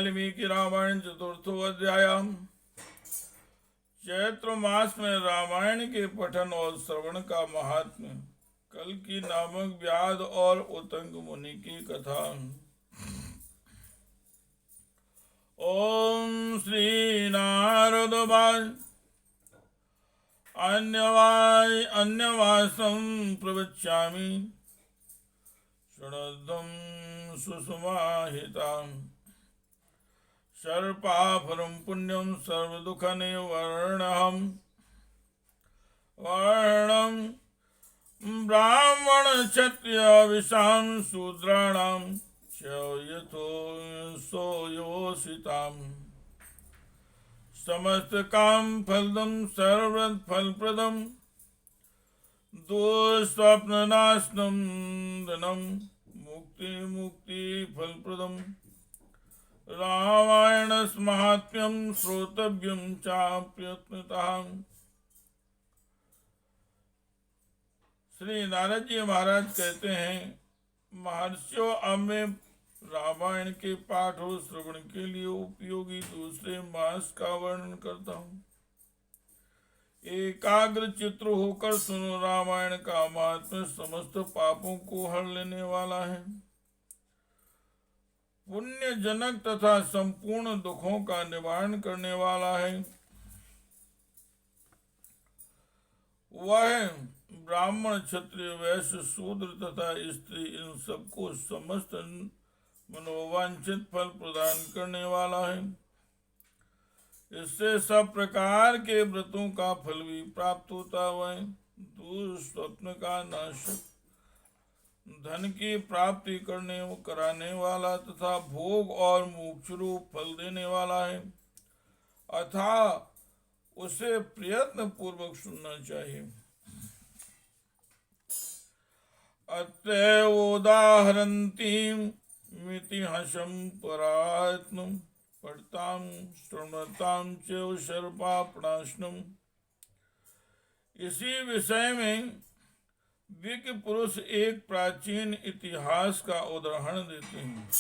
वाल्मीकि रामायण चतुर्थो अध्याय। चैत्र मास में रामायण के पठन और श्रवण का महात्म्य। कल्कि नामक व्याध और उतंग मुनि की कथा। ओम श्री नारदवाय अन्यवासं प्रवक्ष्यामि शृणुध्वं सुसमाहिताम्। सर्पाफलं पुण्यं सर्वदुःखनिवर्णं ब्राह्मणक्षत्रियविषां शूद्राणां च यथो सोयोषिताम्। समस्तकामफलदं सर्वफलप्रदं दुःस्वप्ननाशनं धनं मुक्तिफलप्रदम्। रामायणस्माहात्म्यं श्रोतव्यं चाप्यत्नतः। श्री नारद जी महाराज कहते हैं, महर्षियों, अब मैं रामायण के पाठ और श्रवण के लिए उपयोगी दूसरे मास का वर्णन करता हूँ। एकाग्र चित्र होकर सुनो, रामायण का महात्म्य समस्त पापों को हर लेने वाला है, पुण्य जनक तथा संपूर्ण दुखों का निवारण करने वाला है। वह ब्राह्मण क्षत्रिय वैश्य शूद्र तथा स्त्री इन सबको समस्त मनोवांछित फल प्रदान करने वाला है। इससे सब प्रकार के व्रतों का फल भी प्राप्त होता है। दुष्स्वप्न का नाशक, धन की प्राप्ति कराने वाला तथा भोग और मोक्ष रूप फल देने वाला है, अतः उसे प्रयत्न पूर्वक सुनना चाहिए। अत्रैवोदाहरन्ति मितिहसं परात्म पठतां शृण्वतां च सर्पापणाशनम्। इसी विषय में विज्ञ पुरुष एक प्राचीन इतिहास का उदाहरण देते हैं।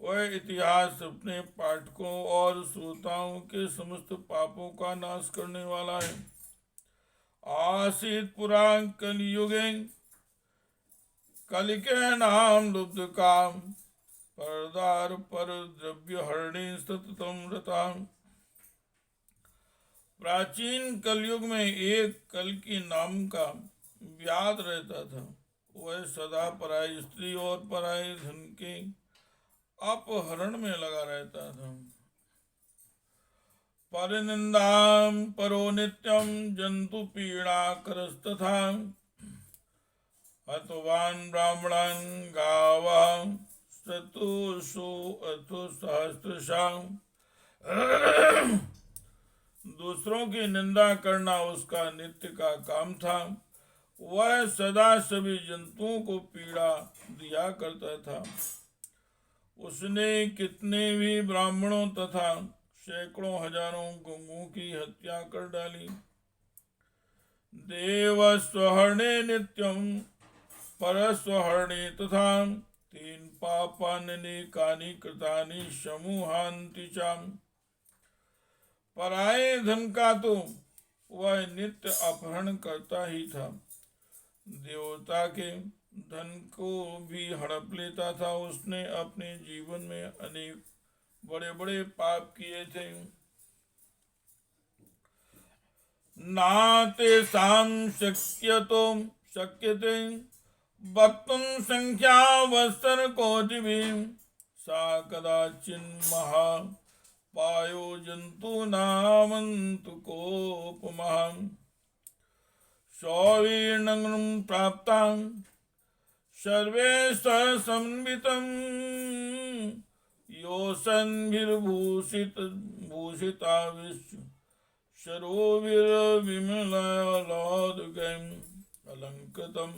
वह इतिहास अपने पाठकों और श्रोताओं के समस्त पापों का नाश करने वाला है। आसीत पुरा कलियुगे कलिके नाम लुब्ध काम परदार पर द्रव्य हरणे सततम रता। प्राचीन कलयुग में एक कल्कि नाम का व्याध रहता था। वह सदा पराई स्त्री और पराई धन के अपहरण में लगा रहता था। परनिंदाम परो नित्यम जंतु पीड़ा करस्तथा हतवान ब्राह्मणान गावा शतुषु अथु सहस्त्रशां। दूसरों की निंदा करना उसका नित्य का काम था। वह सदा सभी जंतुओं को पीड़ा दिया करता था। उसने कितने भी ब्राह्मणों तथा सैकड़ों हजारों गौओं की हत्या कर डाली। देव स्वहरणे नित्यम परस्वहरणे तथा तीन पापान्यनेकानि कृतानि समूहान्ति चाम। पराये धन का तो वह नित्य अपहरण करता ही था। देवता के धन को भी हड़प लेता था। उसने अपने जीवन में अनेक बड़े बड़े पाप किए थे। नातेषां शक्यते वक्तुं संख्या वत्सर कोटिभिः सा कदाचिन्महा पायो जन्तूनामन्तकोपमः। सौवीर्णं प्राप्तां सर्वे समन्वितं योषन्भिर्भूषिता विश्व शरोभिर्विमलालादुकैम् अलङ्कृतं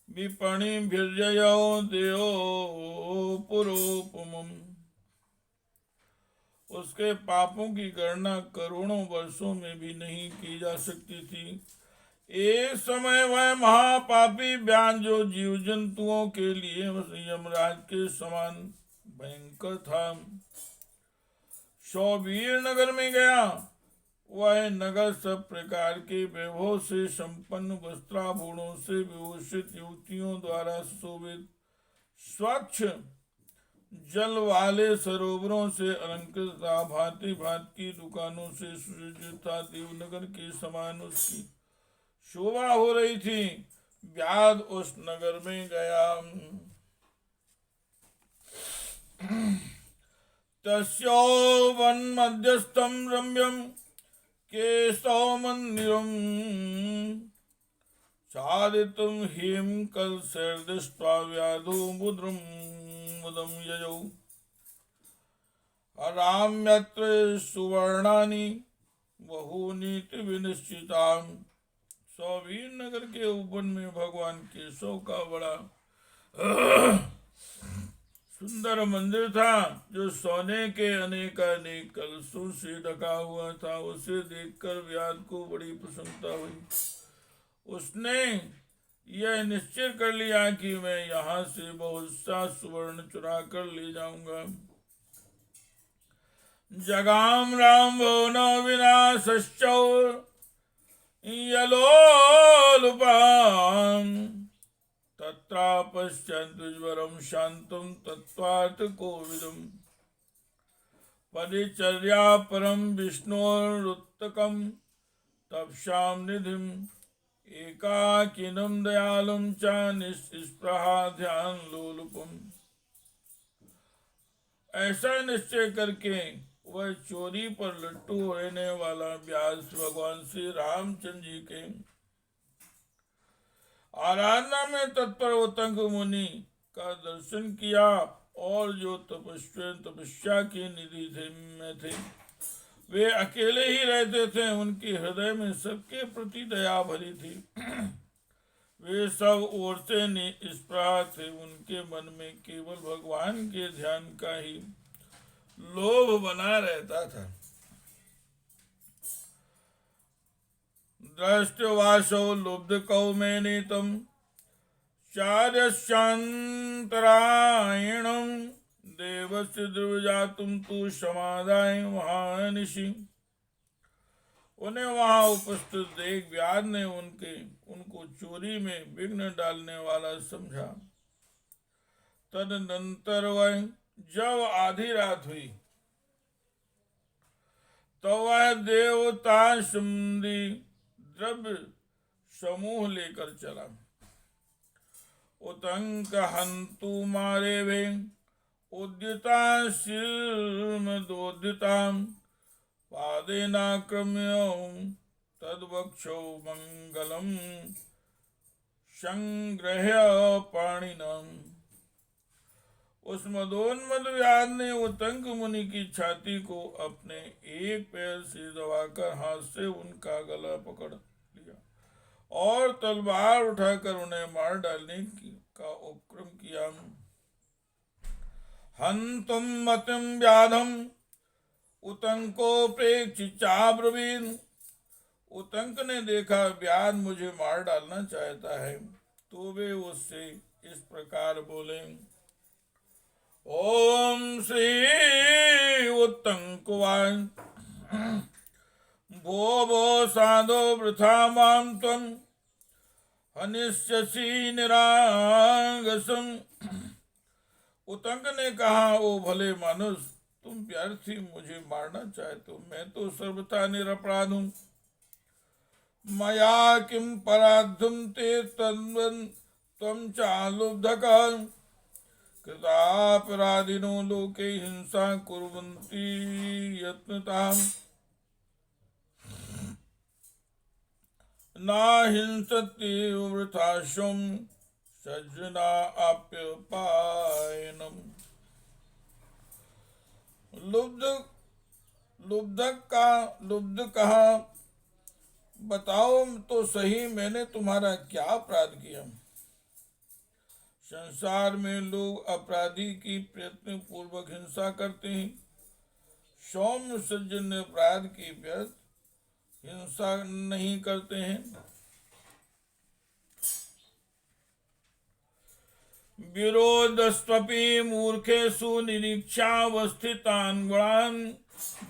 विपणिभिर्जयो देयो पुरोपमम्। उसके पापों की गणना करोड़ों वर्षों में भी नहीं की जा सकती थी। एक समय वह महापापी व्याध जो जीव जंतुओं के लिए यमराज के समान भयंकर था। सौवीर नगर में गया। वह नगर सब प्रकार के वैभव से संपन्न, वस्त्राभूषणों से विभूषित, युवतियों द्वारा सुशोभित, स्वच्छ जल वाले सरोवरों से अलंकृत था, भांति भांति की दुकानों से सुसज्जित था। देवनगर के समान उसकी शोभा हो रही थी। व्याध उस नगर में गया। तस्योवन्मध्यस्थं रम्यं केशव मंदिरम् साधितुं हेम कलशैर्दृष्ट्वा व्याधो मुदं ययौ। राम्यत्र सुवर्णानि बहूनीति विनिश्चिताम्। सौवीर नगर के उपवन में भगवान केशव का बड़ा सुंदर मंदिर था, जो सोने के अनेकानेक कलशों से ढका हुआ था। उसे देखकर व्याध को बड़ी प्रसन्नता हुई। उसने यह निश्चय कर लिया कि मैं यहाँ से बहुत सा सुवर्ण चुरा कर ले जाऊंगा। जगाम राम भुवन विनाशश्च यलोलुपाम् तत्रापश्यन्त्विज्वरं शान्तं तत्त्वार्थकोविदम्। परिचर्या परं विष्णोरुत्तकं तपसां निधिम् एकाकिनं दयालुं च निःस्पृहा ध्यान लोलुपम्। ऐसा निश्चय करके वह चोरी पर लट्टू रहने वाला व्यास भगवान श्री रामचंद्र जी के आराधना में तत्पर उत्तंग मुनि का दर्शन किया, और जो तपस्या के निधि में थे, वे अकेले ही रहते थे। उनके हृदय में सबके प्रति दया भरी थी। वे सब ओर से निष्प्रह थे। उनके मन में केवल भगवान के ध्यान का ही लोभ बना रहता था। दृष्टवासो लुब्ध कौमेनीतम चार्यशांतरायणम देवस्य द्रवजातुम तु समादाय महानिशि। उन्हें वहां उपस्थित देख व्याध ने उनको चोरी में विघ्न डालने वाला समझा। तदनंतर वह जब आधी रात हुई तो वह देवता संबंधी द्रव्य समूह लेकर चला। उतंक हंतु मारे वे उद्यता शिरमदोद्यता पादेनाक्रम्य तद्वक्षो मंगलम संग्रह्य पाणिनम। उस मदोन्मद व्याध ने उतंक मुनि की छाती को अपने एक पैर से दबाकर हाथ से उनका गला पकड़ लिया और तलवार उठाकर उन्हें मार डालने का उपक्रम किया। हंतुम मतिम व्याधम उतंको प्रेक्ष चाब्रवीन। उतंक ने देखा व्याध मुझे मार डालना चाहता है, तो वे उससे इस प्रकार बोले। ओम श्री उत्तंकवाय भो भो साधो वृथा मां त्वं हनिष्यसि निरागसम्। उतंक ने कहा, ओ भले मानुष, तुम व्यर्थ ही मुझे मारना चाहते हो। मैं तो सर्वथा निरपराध हूँ। मया किम पराधुम ते तन्वन् त्वं चालुब्धका कृतापराधिनो लोके हिंसा कुर्वन्ति यत्नताम्। ना हिंसति वृथा शुम सज्जना आप्यपायनम्। लुब्ध कहा, बताओ तो सही, मैंने तुम्हारा क्या अपराध किया। संसार में लोग अपराधी की प्रयत्न पूर्वक हिंसा करते हैं। सौम्य सज्जन अपराध की व्यर्थ हिंसा नहीं करते हैं। विरोधस्त्वपि मूर्खेषु निरीक्षावस्थितान् गुणान्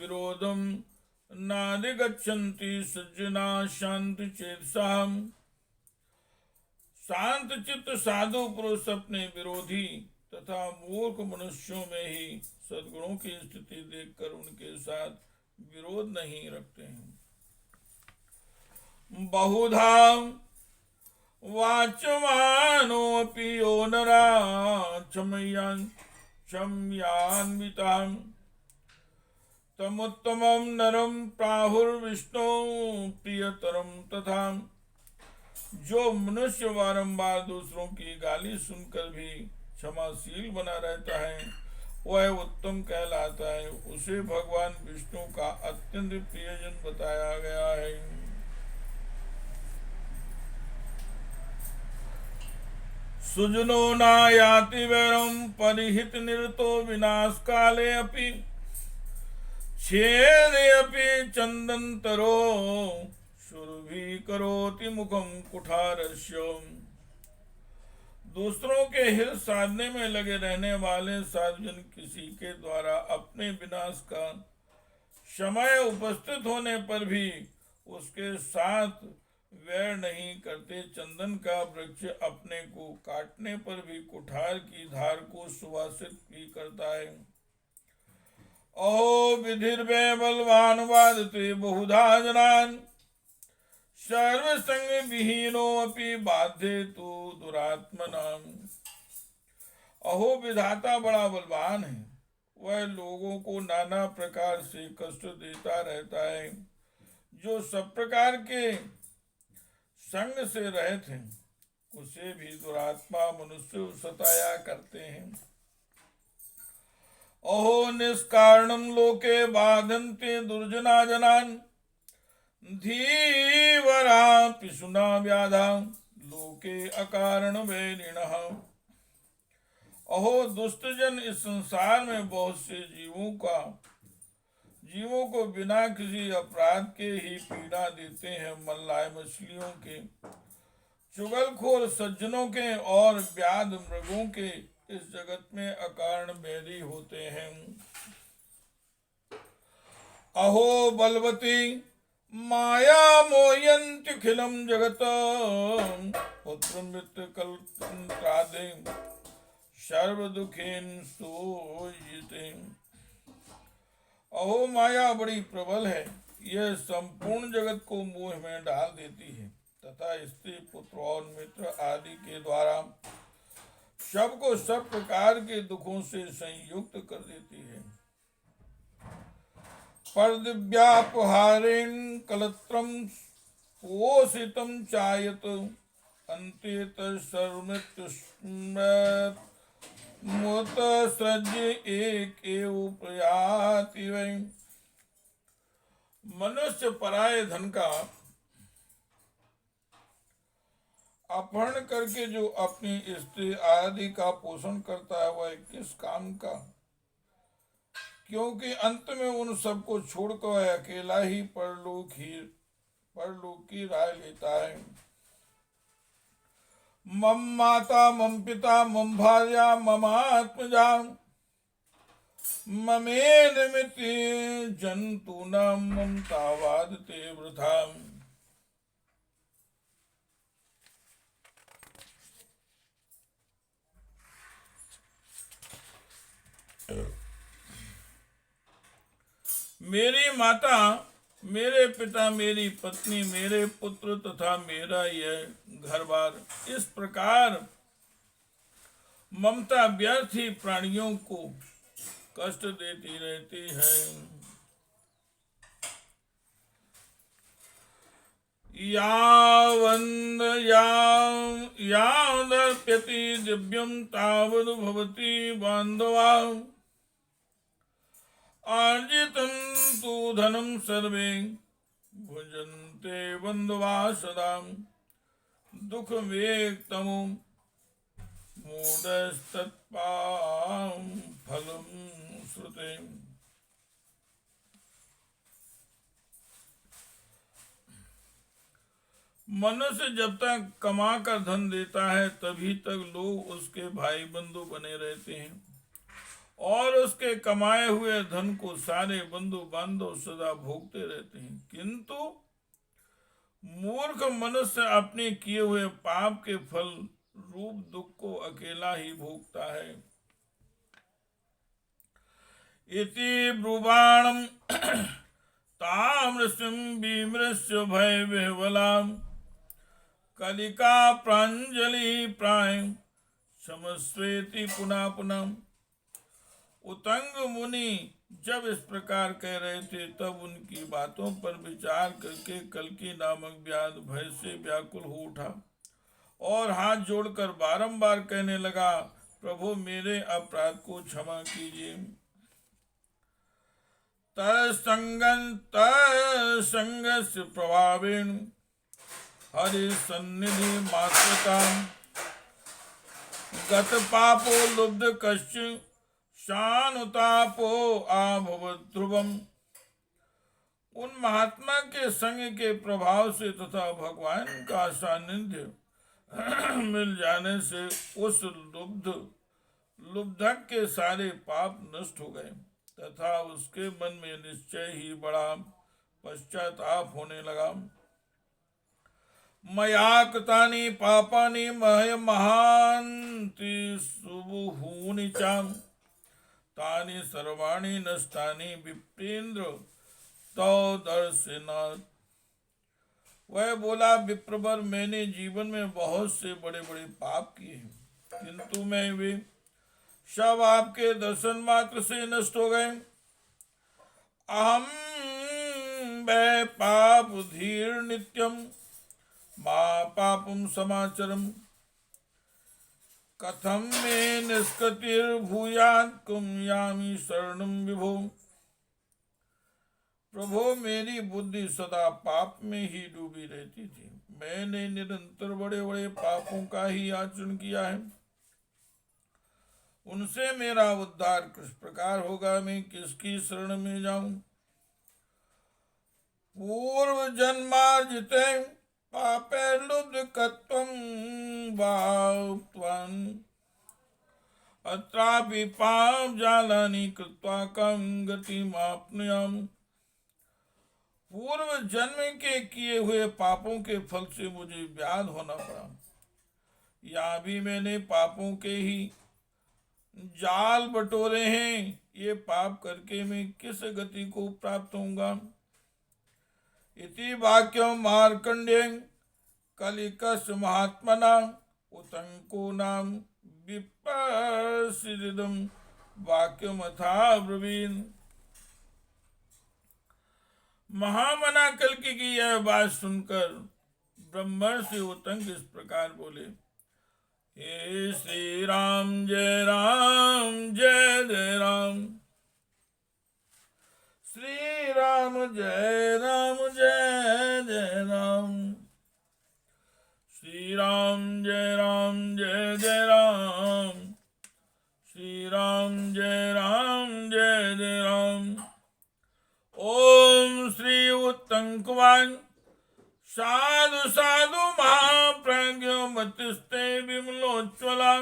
विरोधम नाधिगच्छन्ति सज्जना शांति चेतसाम्। शांत चित्त साधु पुरुष अपने विरोधी तथा मूर्ख मनुष्यों में ही सद्गुणों की स्थिति देखकर उनके साथ विरोध नहीं रखते हैं। बहुधा वाच्यमानोऽपि यो नरा क्षम्यान्विताम् तमुत्तमं नरं प्राहुर्विष्णु प्रियतरम तथा। जो मनुष्य बारंबार दूसरों की गाली सुनकर भी क्षमाशील बना रहता है वह उत्तम कहलाता है। उसे भगवान विष्णु का अत्यंत प्रियजन बताया गया है। सुजनो न याति वैरम परिहित निरतो विनाश काले अपि छेदे अपि चंदनतरो सुरभि करोति मुखम कुठारस्य। दूसरों के हित साधने में लगे रहने वाले साधुजन किसी के द्वारा अपने विनाश का समय उपस्थित होने पर भी उसके साथ वैर नहीं करते। चंदन का वृक्ष अपने को काटने पर भी कुठार की धार को सुवासित भी करता है। अहो विधिर्वे बलवान वादते बहुधा जनान सर्वसंग विहीनो अपि बाध्य तो दुरात्मनाम। अहो विधाता बड़ा बलवान है, वह लोगों को नाना प्रकार से कष्ट देता रहता है। जो सब प्रकार के संग से रहित हैं उसे भी दुरात्मा मनुष्य सताया करते हैं। अहो निष्कारणम लोके बाधन्ते दुर्जना जनान धीवरा पिशुना व्याधा लोके अकारण वैरिणः। अहो दुष्टजन इस संसार में बहुत से जीवों को बिना किसी अपराध के ही पीड़ा देते हैं। मल्लाय मछलियों के, चुगलखोर सज्जनों के और व्याध मृगों के इस जगत में अकारण बैरी होते हैं। अहो बलवती माया मोयन्ति खिलम जगत पुत्र मित्र कल्पन्त्रादे सर्व दुखेन सोयते। अहो माया बड़ी प्रबल है, यह संपूर्ण जगत को मोह में डाल देती है तथा स्त्री पुत्र और मित्र आदि के द्वारा सबको सब प्रकार के दुखों से संयुक्त कर देती है। परदिव्यापहारेण कलत्रम पोषितम चायत अन्ते तस्सर्वमृत्युस्मृतसृज्य एक एव प्रयाति वै। मनुष्य पराये धन का अपहरण करके जो अपनी स्त्री आदि का पोषण करता है वह किस काम का, क्योंकि अंत में उन सबको छोड़कर वह अकेला ही परलोक की राह लेता है। मम माता मम पिता मम भार्या ममात्मजा ममेदमिति जन्तूनां ममतावादते वृथा। मेरी माता, मेरे पिता, मेरी पत्नी, मेरे पुत्र तथा मेरा यह घर-बार, इस प्रकार ममता व्यर्थ ही प्राणियों को कष्ट देती रहती है। यावदर्प्यति दिव्यं तावद् भवति बान्धवा आर्जितं तु धनं सर्वे भुजन्ते बन्धवा सदा दुःखमेकतमो मूढस्तत्पां फलं श्रुते। मनुष्य जब तक कमा कर धन देता है तभी तक लोग उसके भाई बंधु बने रहते हैं और उसके कमाए हुए धन को सारे बंधु बांधव सदा भोगते रहते हैं। किंतु मूर्ख मनुष्य अपने किए हुए पाप के फल रूप दुख को अकेला ही भोगता है। इति ब्रुवाणम् ताम्रसिं विमृश्य भय विह्वलाम् कलिका प्राञ्जलि प्राय समस्वेति पुनः पुनः। उतंग मुनि जब इस प्रकार कह रहे थे तब उनकी बातों पर विचार करके कल्कि नामक व्याध भय से व्याकुल हो उठा और हाथ जोड़कर बारंबार कहने लगा, प्रभु मेरे अपराध को क्षमा कीजिए। तत्संगस्य प्रभावेण हरि सन्निधि मात्रता गत पापो लुब्ध कश्चित् शानुतापो आभवत् ध्रुवम्। उन महात्मा के संग के प्रभाव से तथा भगवान का सानिध्य मिल जाने से उस लुब्धक के सारे पाप नष्ट हो गए तथा उसके मन में निश्चय ही बड़ा पश्चाताप होने लगा। मया कृतानि पापानि मह्य महान्ति सुबहूनि च तानि सर्वाणि नष्टानि विप्रेन्द्र तो दर्शनात्। वह बोला, विप्रवर मैंने जीवन में बहुत से बड़े बड़े पाप किए हैं किंतु मैं वे सब आपके दर्शन मात्र से नष्ट हो गए। अहम वै पाप धीर नित्यम मा पापम समाचरम कथम में निष्कृतिर्भूयात् कुम यामि शरणं विभो। प्रभु मेरी बुद्धि सदा पाप में ही डूबी रहती थी। मैंने निरंतर बड़े बड़े पापों का ही आचरण किया है। उनसे मेरा उद्धार किस प्रकार होगा? मैं किसकी शरण में जाऊं? पूर्व जन्मार्जिते पापे लुब्धकत्वं वाप्त्वन् अत्रापि पाप जालानि कृत्वा कं गतिमाप्नुयाम्। पूर्व जन्म के किए हुए पापों के फल से मुझे व्याध होना पड़ा। यहाँ भी मैंने पापों के ही जाल बटोरे हैं। ये पाप करके मैं किस गति को प्राप्त होऊंगा? इति वाक्यम मार्कंडेय कलिकस्य महात्मना उतंको नाम विप्रसिद्धम वाक्यमथा ब्रवीन। महामना कल्कि की यह बात सुनकर ब्रह्मर्षि उतंक इस प्रकार बोले, हे श्री राम जय जय राम, श्री राम जय जय राम, श्री राम जय जय राम, श्री राम जय जय राम। ओम श्री उत्तंकवान साधु साधु महाप्रज्ञो मतिस्ते विमलोज्ज्वला।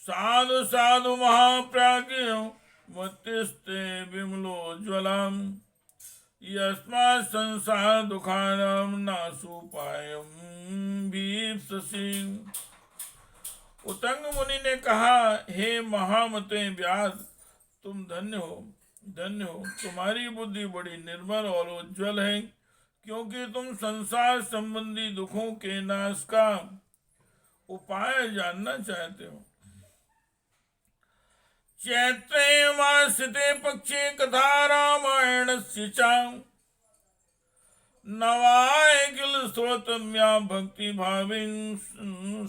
साधु साधु महाप्रज्ञो मतिस्ते विमलोज्ज्वला। यस्मात् संसार दुखानां नाशोपायं भीप्ससि। उतंग मुनि ने कहा, हे महामते व्यास, तुम धन्य हो धन्य हो। तुम्हारी बुद्धि बड़ी निर्मल और उज्ज्वल है क्योंकि तुम संसार संबंधी दुखों के नाश का उपाय जानना चाहते हो। चैत्रे मासिते पक्षे कथा रामायणस्य च नवाय किल श्रोतम्या भक्ति भावेन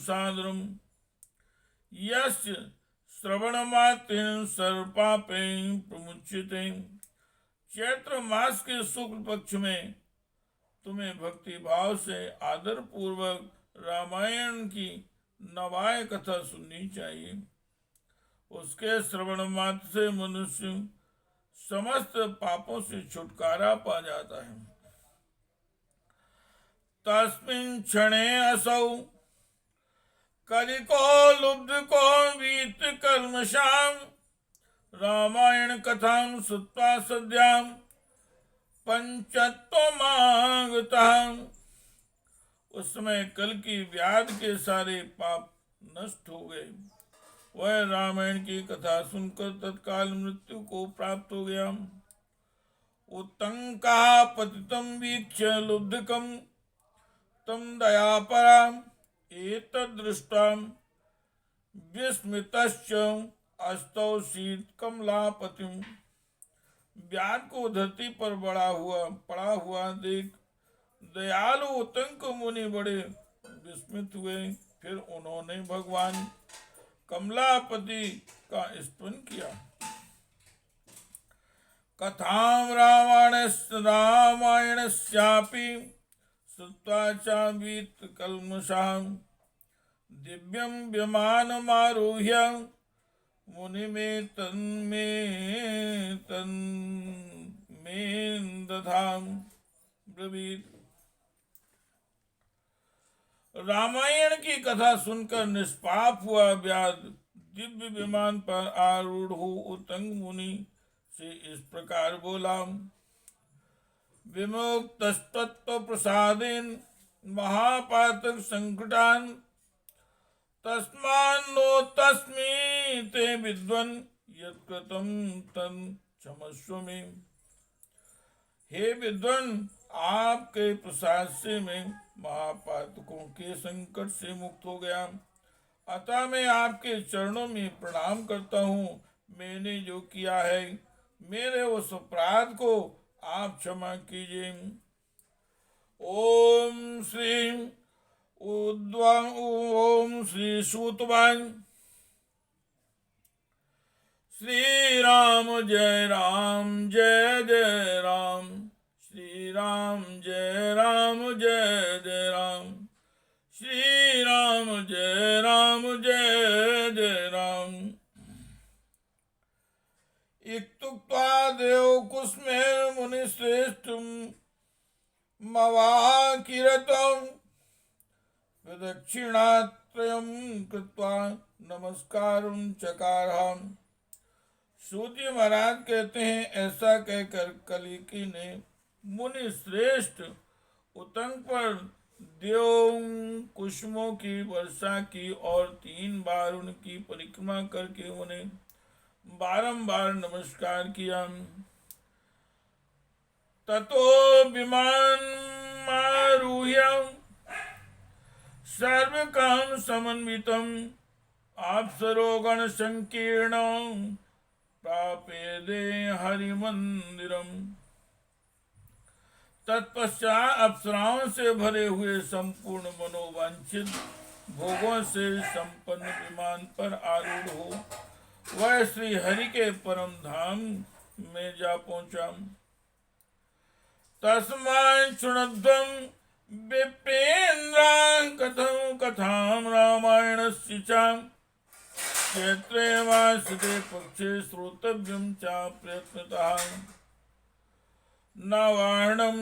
सादरम्। यस्य श्रवण मात्रेण सर्वपापैः प्रमुच्यते। चैत्र मास के शुक्ल पक्ष में तुम्हें भक्ति भाव से आदर पूर्वक रामायण की नवाय कथा सुननी चाहिए। उसके श्रवण मात्र से मनुष्य समस्त पापों से छुटकारा पा जाता है। तस्मिन् क्षणे असौ कलिको लुब्धको वीत कल्मषाम् रामायण कथां श्रुत्वा सद्यां पंचत्वमागतः। उस समय कल की व्याध के सारे पाप नष्ट हो गए। वह रामायण की कथा सुनकर तत्काल मृत्यु को प्राप्त हो गया। उत्तंका पतितं वीक्ष्य लुब्धकं तं दयापरा एतद्दृष्ट्वा विस्मितश्च अस्तौ शीतकमलापतिम्। व्याध को धरती पर पड़ा हुआ देख दयालु उत्तंक मुनि बड़े विस्मित हुए। फिर उन्होंने भगवान कमलापति का स्तुति किया। कथां रामायणस्यापि श्रुत्वा चावीत कल्मषां दिव्यं विमानमारुह्य मुनिमेतन्मेतन्मेन्दधां ब्रवीत। रामायण की कथा सुनकर निष्पाप हुआ व्याध दिव्य विमान पर आरूढ़ हो उत्तंग मुनि से इस प्रकार बोला। विमुक्तस्तत्व प्रसादेन महापातक संकटान तस्मान्नो तस्मै ते विद्वन् यत्कृतं तं क्षमस्व मे। हे विद्वन, आपके प्रसाद से मैं महापातकों के संकट से मुक्त हो गया, अतः मैं आपके चरणों में प्रणाम करता हूँ। मैंने जो किया है मेरे उस अपराध को आप क्षमा कीजिए। ओम श्री सूतवान। श्री राम जय जय राम। श्री राम जय जय राम। श्री राम जय जय राम। इत्युक्त्वा देव कुस्मेर मुनि श्रेष्ठम मवाकिरतम प्रदक्षिणात्रयं कृत्वा नमस्कारं चकारः। सूर्य महाराज कहते हैं, ऐसा कहकर कलिकी ने मुनि श्रेष्ठ उत्तंग पर देव कुसुमों की वर्षा की और 3 बार उनकी परिक्रमा करके उन्हें बारंबार नमस्कार किया। ततो विमानमारुह्य सर्वकाम समन्वितम् अप्सरोगण संकीर्णं प्रापेदे हरिमंदिरम। तत्पश्चात अप्सराओं से भरे हुए संपूर्ण मनोवांछित भोगों से संपन्न विमान पर आरूढ़ हो वह श्री हरि के परम धाम में जा पहुंचा। तस्मात् शृण्वन् विप्रेन्द्रान् कथां रामायणस्य च क्षेत्रे वासिते पक्षे श्रोतव्यं च प्रयत्नतः। न वर्णं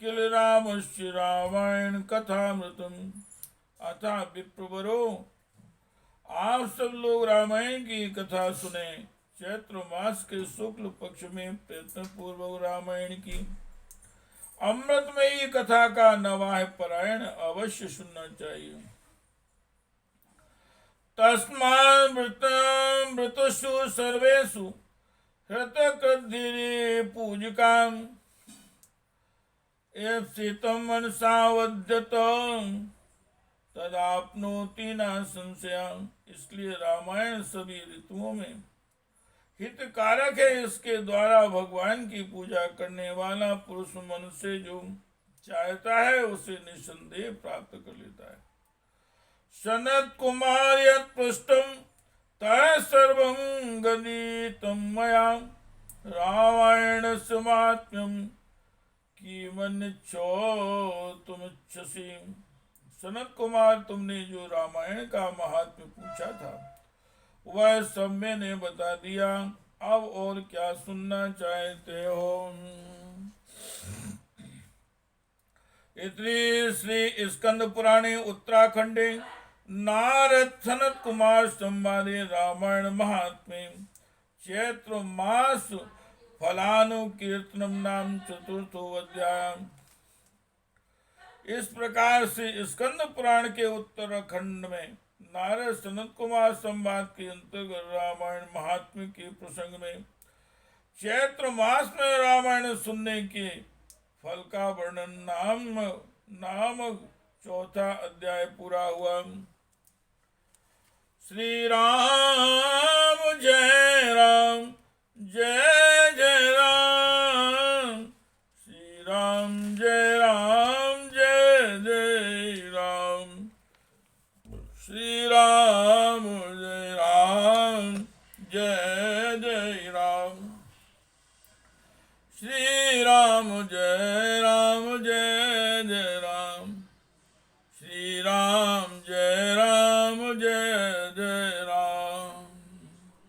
किल रामस्य रामायण कथामृतम्। अतः विप्रवरो, आप सब लोग रामायण की कथा सुने। चैत्र मास के शुक्ल पक्ष में प्रयत्न पूर्वक रामायण की अमृतमयी कथा का नवाह परायण अवश्य सुनना चाहिए। तस्मान्मृतसु सर्वेषु हृतकृद्धिरे पूजिकाम् एप्सितं मनसा वद्यत तदाप्नोति न संशयम्। इसलिए रामायण सभी ऋतुओं में हितकारक है। इसके द्वारा भगवान की पूजा करने वाला पुरुष मन से जो चाहता है उसे निसंदेह प्राप्त कर लेता है। सनत कुमार यत्पृष्टं तः सर्वं गदितं मया रामायणस्य माहात्म्यं किमन्यच्छोतुमिच्छसि। सनत कुमार, तुमने जो रामायण का महात्म्य पूछा था वह सब मैंने बता दिया। अब और क्या सुनना चाहते हो? इति श्री स्कंद पुराणे उत्तराखंडे नारद सनत कुमार संवादे रामायण महात्म्ये चैत्र मास फलानुकीर्तनम नाम चतुर्थो अध्याय। इस प्रकार से स्कंद पुराण के उत्तराखंड में नारद सनत कुमार संवाद के अंतर्गत रामायण महात्म्य के प्रसंग में चैत्र मास में रामायण सुनने के फल का वर्णन नामक चौथा अध्याय पूरा हुआ। श्री राम जय